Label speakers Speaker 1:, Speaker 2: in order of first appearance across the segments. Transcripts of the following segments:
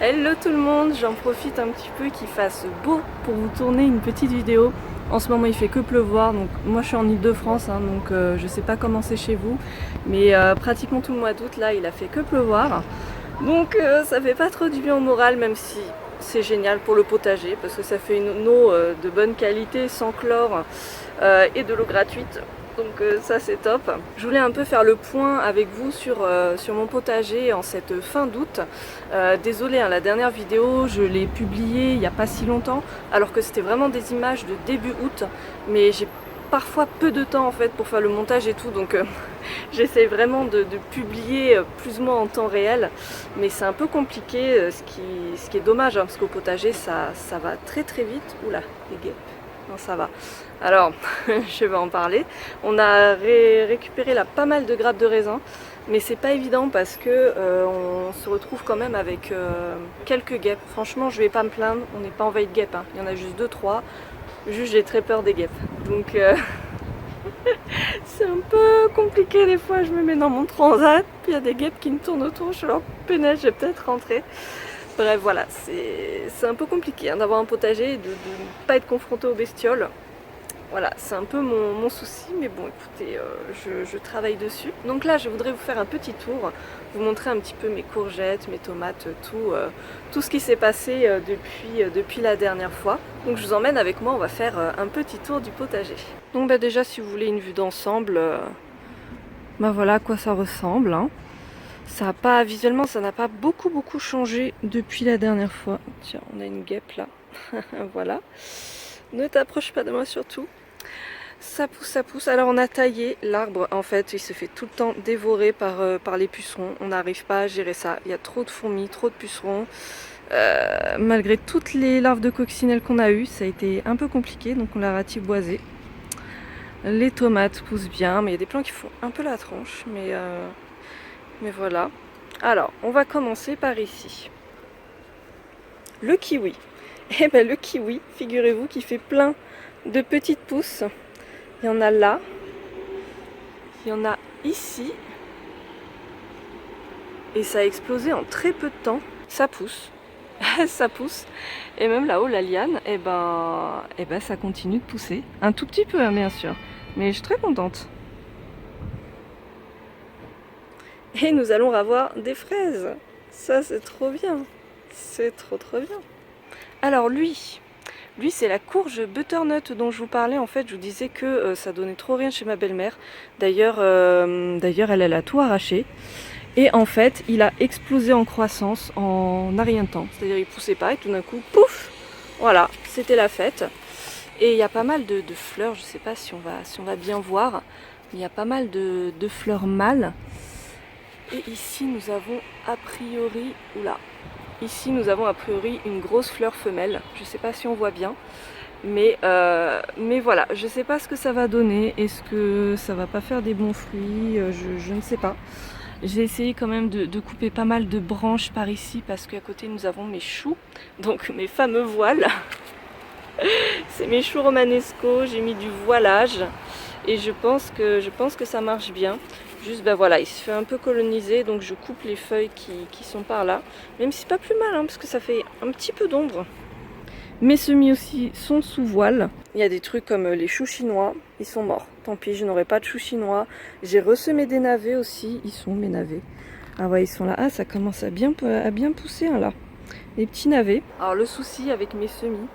Speaker 1: Hello tout le monde, j'en profite un petit peu qu'il fasse beau pour vous tourner une petite vidéo. En ce moment il fait que pleuvoir, donc moi je suis en Ile-de-France, donc je sais pas comment c'est chez vous, mais pratiquement tout le mois d'août là il a fait que pleuvoir. Donc ça fait pas trop du bien au moral, même si c'est génial pour le potager parce que ça fait une eau de bonne qualité, sans chlore et de l'eau gratuite. Donc ça c'est top. Je voulais un peu faire le point avec vous sur mon potager en cette fin d'août. Désolée, la dernière vidéo je l'ai publiée il n'y a pas si longtemps, alors que c'était vraiment des images de début août, mais j'ai parfois peu de temps en fait pour faire le montage et tout, donc j'essaie vraiment de publier plus ou moins en temps réel, mais c'est un peu compliqué, ce qui est dommage, parce qu'au potager ça va très très vite. Oula, les guêpes. Non, ça va. Alors, je vais en parler. On a récupéré là pas mal de grappes de raisin, mais c'est pas évident parce que on se retrouve quand même avec quelques guêpes. Franchement, je vais pas me plaindre, on n'est pas en veille de guêpes, Il y en a juste 2-3. Juste, j'ai très peur des guêpes. Donc, c'est un peu compliqué des fois. Je me mets dans mon transat, puis il y a des guêpes qui me tournent autour. Je suis là, punaise, je vais peut-être rentrer. Bref, voilà, c'est un peu compliqué d'avoir un potager et de ne pas être confronté aux bestioles. Voilà, c'est un peu mon souci, mais bon, écoutez, je travaille dessus. Donc là, je voudrais vous faire un petit tour, vous montrer un petit peu mes courgettes, mes tomates, tout ce qui s'est passé depuis la dernière fois. Donc je vous emmène avec moi, on va faire un petit tour du potager. Donc déjà, si vous voulez une vue d'ensemble, voilà à quoi ça ressemble. Ça a pas, visuellement, ça n'a pas beaucoup changé depuis la dernière fois. Tiens, on a une guêpe là. Voilà. Ne t'approche pas de moi surtout. Ça pousse. Alors on a taillé l'arbre. En fait, il se fait tout le temps dévorer par les pucerons. On n'arrive pas à gérer ça. Il y a trop de fourmis, trop de pucerons. Malgré toutes les larves de coccinelle qu'on a eues, ça a été un peu compliqué. Donc on l'a ratiboisé. Les tomates poussent bien, mais il y a des plants qui font un peu la tronche. Mais voilà. Alors, on va commencer par ici. Le kiwi. Eh bien, le kiwi, figurez-vous, qui fait plein de petites pousses. Il y en a là. Il y en a ici. Et ça a explosé en très peu de temps. Ça pousse. Ça pousse. Et même là-haut, la liane, ça continue de pousser. Un tout petit peu, bien sûr. Mais je suis très contente. Et nous allons avoir des fraises. Ça, c'est trop bien. C'est trop bien. Alors lui c'est la courge butternut dont je vous parlais. En fait, je vous disais que ça donnait trop rien chez ma belle-mère. D'ailleurs, elle a tout arraché. Et en fait, il a explosé en croissance en rien de temps. C'est-à-dire, il poussait pas et tout d'un coup, pouf! Voilà, c'était la fête. Et il y a pas mal de fleurs. Je sais pas si on va bien voir. Il y a pas mal de fleurs mâles. Et ici nous avons a priori, une grosse fleur femelle. Je ne sais pas si on voit bien, mais voilà, je ne sais pas ce que ça va donner. Est-ce que ça va pas faire des bons fruits? Je ne sais pas. J'ai essayé quand même de couper pas mal de branches par ici parce qu'à côté nous avons mes choux, donc mes fameux voiles. C'est mes choux romanesco, j'ai mis du voilage et je pense que ça marche bien. Juste, voilà, il se fait un peu coloniser, donc je coupe les feuilles qui sont par là. Même si c'est pas plus mal, parce que ça fait un petit peu d'ombre. Mes semis aussi sont sous voile. Il y a des trucs comme les choux chinois, ils sont morts. Tant pis, je n'aurai pas de choux chinois. J'ai ressemé des navets aussi. Ils sont mes navets. Ah ouais, ils sont là. Ah, ça commence à bien pousser, là. Les petits navets. Alors le souci avec mes semis,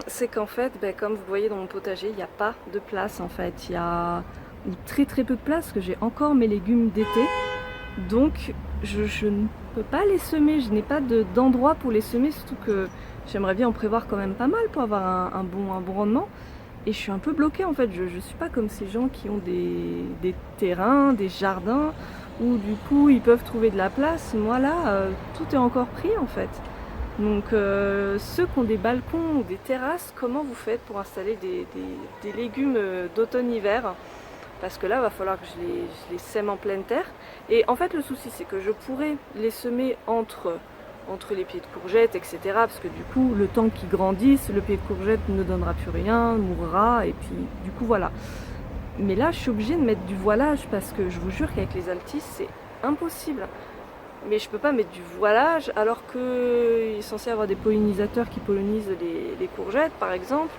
Speaker 1: c'est qu'en fait, comme vous voyez dans mon potager, il n'y a pas de place en fait. Il y a très peu de place, parce que j'ai encore mes légumes d'été, donc je ne peux pas les semer, je n'ai pas d'endroit pour les semer, surtout que j'aimerais bien en prévoir quand même pas mal pour avoir un bon rendement, et je suis un peu bloquée en fait. Je suis pas comme ces gens qui ont des terrains, des jardins, où du coup ils peuvent trouver de la place. Moi là, tout est encore pris en fait. Donc ceux qui ont des balcons ou des terrasses, comment vous faites pour installer des légumes d'automne-hiver? Parce que là, il va falloir que je les sème en pleine terre. Et en fait, le souci, c'est que je pourrais les semer entre les pieds de courgettes, etc. Parce que du coup, le temps qu'ils grandissent, le pied de courgette ne donnera plus rien, mourra, et puis du coup, voilà. Mais là, je suis obligée de mettre du voilage parce que je vous jure qu'avec les altis, c'est impossible. Mais je peux pas mettre du voilage alors qu'il est censé avoir des pollinisateurs qui pollinisent les courgettes par exemple.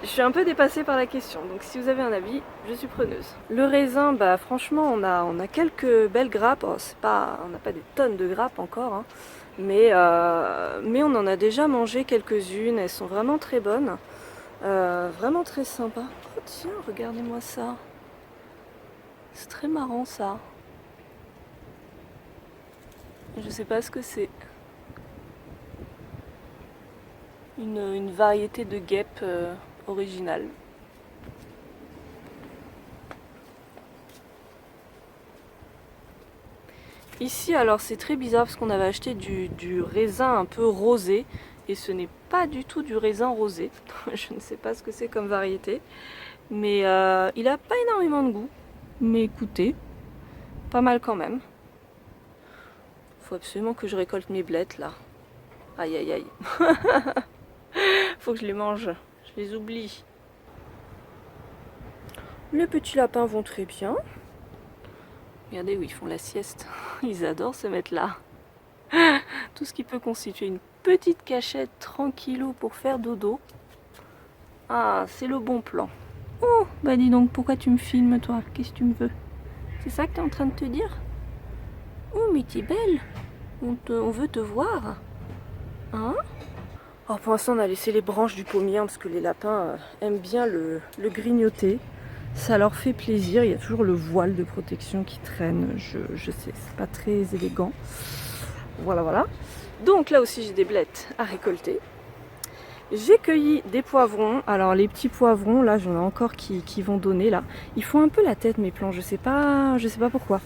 Speaker 1: Je suis un peu dépassée par la question, donc si vous avez un avis, je suis preneuse. Le raisin, bah franchement on a quelques belles grappes. Oh, on n'a pas des tonnes de grappes encore, hein, mais on en a déjà mangé quelques-unes, elles sont vraiment très bonnes, vraiment très sympas. Oh tiens, regardez-moi ça, c'est très marrant ça. Je sais pas ce que c'est. Une variété de guêpe originale. Ici, alors c'est très bizarre parce qu'on avait acheté du raisin un peu rosé et ce n'est pas du tout du raisin rosé. Je ne sais pas ce que c'est comme variété, mais il a pas énormément de goût. Mais écoutez, pas mal quand même. Faut absolument que je récolte mes blettes là. Aïe aïe aïe. Faut que je les mange, je les oublie. Les petits lapins vont très bien. Regardez où ils font la sieste. Ils adorent se mettre là. Tout ce qui peut constituer une petite cachette tranquillou pour faire dodo. Ah, c'est le bon plan. Oh, bah dis donc, pourquoi tu me filmes toi? Qu'est-ce que tu me veux? C'est ça que tu es en train de te dire? Oh, mais t'es belle. On veut te voir. Hein? Oh, pour l'instant, on a laissé les branches du pommier hein, parce que les lapins aiment bien le grignoter. Ça leur fait plaisir. Il y a toujours le voile de protection qui traîne. Je sais, c'est pas très élégant. Voilà, voilà. Donc là aussi, j'ai des blettes à récolter. J'ai cueilli des poivrons. Alors les petits poivrons, là, j'en ai encore qui vont donner là. Ils font un peu la tête mes plants. Je sais pas pourquoi.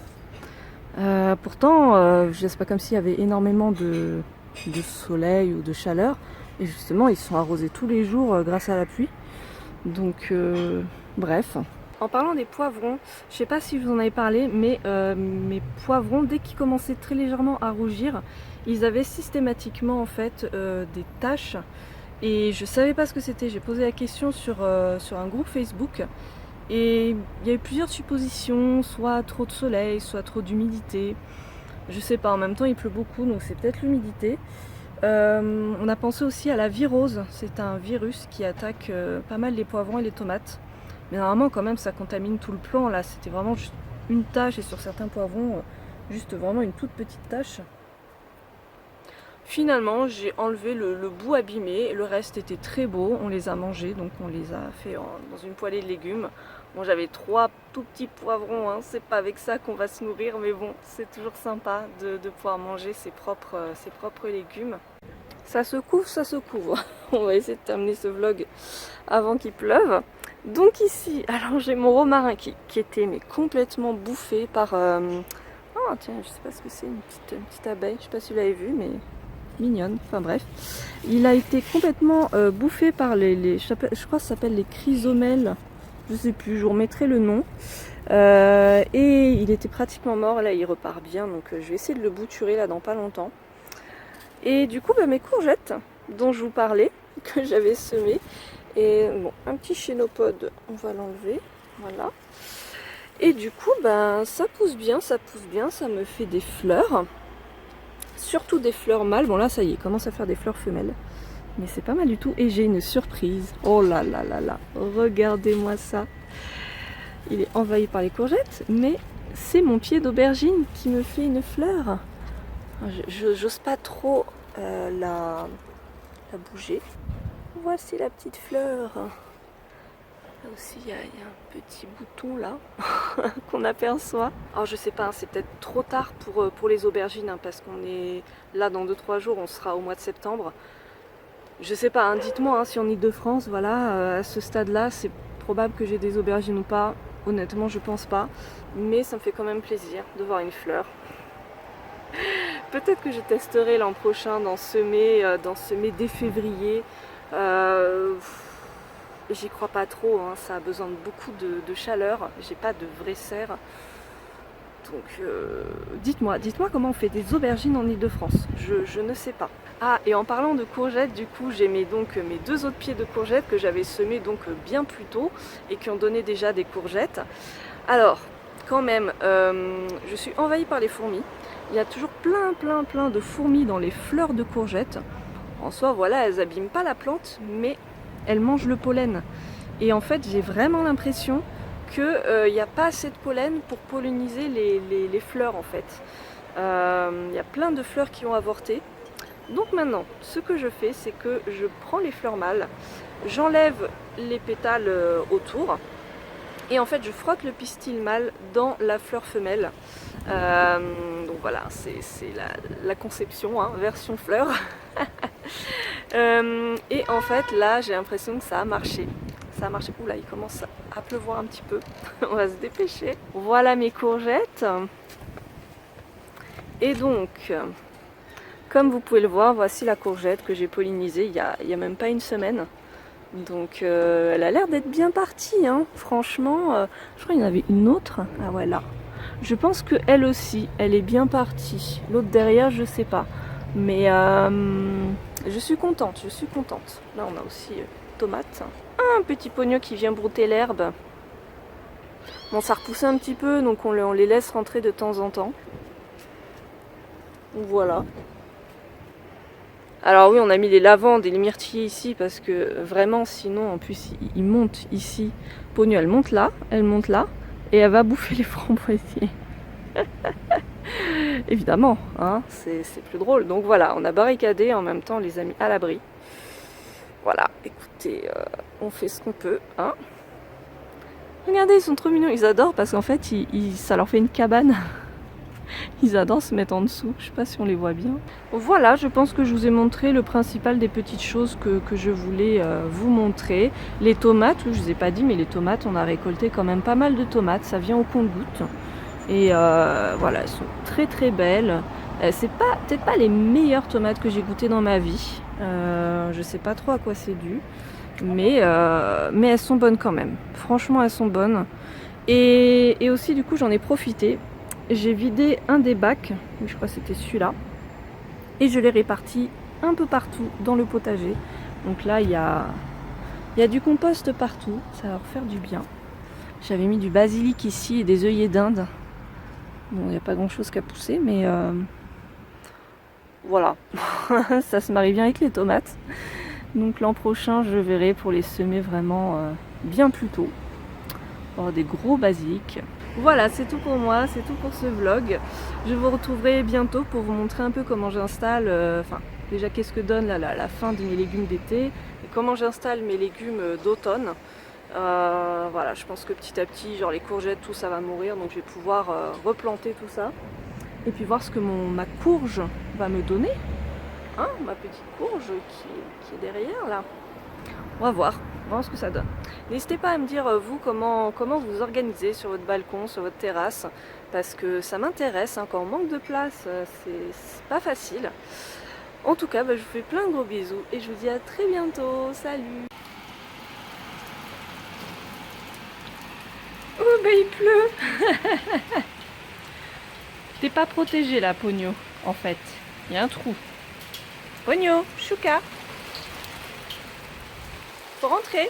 Speaker 1: Pourtant, c'est pas comme s'il y avait énormément de soleil ou de chaleur. Et justement, ils sont arrosés tous les jours grâce à la pluie. Donc, bref. En parlant des poivrons, je sais pas si je vous en avais parlé, mais mes poivrons, dès qu'ils commençaient très légèrement à rougir, ils avaient systématiquement en fait des taches. Et je savais pas ce que c'était. J'ai posé la question sur un groupe Facebook. Et il y a eu plusieurs suppositions, soit trop de soleil, soit trop d'humidité. Je sais pas, en même temps il pleut beaucoup, donc c'est peut-être l'humidité. On a pensé aussi à la virose, c'est un virus qui attaque pas mal les poivrons et les tomates. Mais normalement quand même ça contamine tout le plant, là c'était vraiment juste une tache et sur certains poivrons, juste vraiment une toute petite tache. Finalement j'ai enlevé le bout abîmé, le reste était très beau, on les a mangés, donc on les a fait dans une poêlée de légumes. Bon, j'avais 3 tout petits poivrons, hein. C'est pas avec ça qu'on va se nourrir, mais bon, c'est toujours sympa de pouvoir manger ses propres légumes. Ça se couvre, ça se couvre. On va essayer de terminer ce vlog avant qu'il pleuve. Donc ici, alors j'ai mon romarin qui était mais complètement bouffé par... Oh tiens, je sais pas ce que c'est, une petite abeille, je sais pas si vous l'avez vu, mais mignonne, enfin bref. Il a été complètement bouffé par je crois que ça s'appelle les chrysomèles. Je sais plus, je vous remettrai le nom. Et il était pratiquement mort, là il repart bien, donc je vais essayer de le bouturer là dans pas longtemps. Et du coup, bah, mes courgettes dont je vous parlais, que j'avais semées, et bon, un petit chénopode, on va l'enlever, voilà. Et du coup, bah, ça pousse bien, ça me fait des fleurs, surtout des fleurs mâles. Bon là, ça y est, il commence à faire des fleurs femelles. Mais c'est pas mal du tout. Et j'ai une surprise. Oh là là là là. Regardez-moi ça. Il est envahi par les courgettes. Mais c'est mon pied d'aubergine qui me fait une fleur. J'ose pas trop la bouger. Voici la petite fleur. Là aussi, il y a un petit bouton là qu'on aperçoit. Alors je sais pas, hein, c'est peut-être trop tard pour les aubergines. Hein, parce qu'on est là dans 2-3 jours. On sera au mois de septembre. Je sais pas, hein, dites-moi hein, si en Ile-de-France, voilà, à ce stade-là, c'est probable que j'ai des aubergines ou pas. Honnêtement, je pense pas. Mais ça me fait quand même plaisir de voir une fleur. Peut-être que je testerai l'an prochain d'en semer dès février. J'y crois pas trop, hein, ça a besoin de beaucoup de chaleur. J'ai pas de vraie serre. Donc dites-moi comment on fait des aubergines en Ile-de-France. Je ne sais pas. Ah, et en parlant de courgettes, du coup j'ai mes 2 autres pieds de courgettes que j'avais semés donc bien plus tôt et qui ont donné déjà des courgettes. Alors quand même, je suis envahie par les fourmis. il y a toujours plein de fourmis dans les fleurs de courgettes. En soi, voilà, elles abîment pas la plante, mais elles mangent le pollen. Et en fait, j'ai vraiment l'impression qu'il n'y a pas assez de pollen pour polliniser les fleurs, en fait. Il y a plein de fleurs qui ont avorté. Donc maintenant, ce que je fais, c'est que je prends les fleurs mâles, j'enlève les pétales autour, et en fait, je frotte le pistil mâle dans la fleur femelle. Donc voilà, c'est la conception, hein, version fleur. Et en fait, là, j'ai l'impression que ça a marché. Ça a marché. Oula, il commence à pleuvoir un petit peu. On va se dépêcher. Voilà mes courgettes. Et donc, comme vous pouvez le voir, voici la courgette que j'ai pollinisée il y a même pas une semaine. Donc elle a l'air d'être bien partie, hein. Franchement, je crois qu'il y en avait une autre. Ah ouais, là. Je pense qu'elle aussi, elle est bien partie. L'autre derrière, je sais pas. Mais je suis contente, je suis contente. Là, on a aussi tomate. Un petit pognon qui vient brouter l'herbe. Bon, ça repousse un petit peu, donc on les laisse rentrer de temps en temps. Voilà. Alors oui, on a mis les lavandes et les myrtilliers ici parce que vraiment, sinon, en plus, ils montent ici. Pognon, elle monte là, et elle va bouffer les framboisiers. Évidemment, hein, c'est plus drôle. Donc voilà, on a barricadé, en même temps, on les a mis à l'abri. Voilà, écoutez, on fait ce qu'on peut, hein. Regardez, ils sont trop mignons, ils adorent parce qu'en fait, ça leur fait une cabane. Ils adorent se mettre en dessous, je sais pas si on les voit bien. Voilà, je pense que je vous ai montré le principal des petites choses que je voulais vous montrer. Les tomates, je vous ai pas dit, mais les tomates, on a récolté quand même pas mal de tomates, ça vient au compte-gouttes. Et voilà, elles sont très belles. C'est peut-être pas les meilleures tomates que j'ai goûtées dans ma vie. Je sais pas trop à quoi c'est dû. Mais elles sont bonnes quand même. Franchement, elles sont bonnes. Et aussi, du coup, j'en ai profité. J'ai vidé un des bacs, je crois que c'était celui-là, et je l'ai réparti un peu partout dans le potager. Donc là, il y a du compost partout, ça va leur faire du bien. J'avais mis du basilic ici et des œillets d'Inde. Bon, il n'y a pas grand-chose qu'à pousser, mais voilà, ça se marie bien avec les tomates. Donc l'an prochain, je verrai pour les semer vraiment bien plus tôt. Pour avoir des gros basilics. Voilà, c'est tout pour moi, c'est tout pour ce vlog. Je vous retrouverai bientôt pour vous montrer un peu comment j'installe, déjà qu'est-ce que donne la fin de mes légumes d'été, et comment j'installe mes légumes d'automne. Voilà, je pense que petit à petit, genre les courgettes, tout ça va mourir, donc je vais pouvoir replanter tout ça. Et puis voir ce que ma courge va me donner. Hein, ma petite courge qui est derrière là. On va voir ce que ça donne. N'hésitez pas à me dire vous comment vous organisez sur votre balcon, sur votre terrasse, parce que ça m'intéresse, hein, quand on manque de place, c'est pas facile. En tout cas, je vous fais plein de gros bisous et je vous dis à très bientôt. Salut. Oh il pleut. T'es pas protégé là, Pognon, en fait. Il y a un trou. Pognon, chouka. Faut rentrer.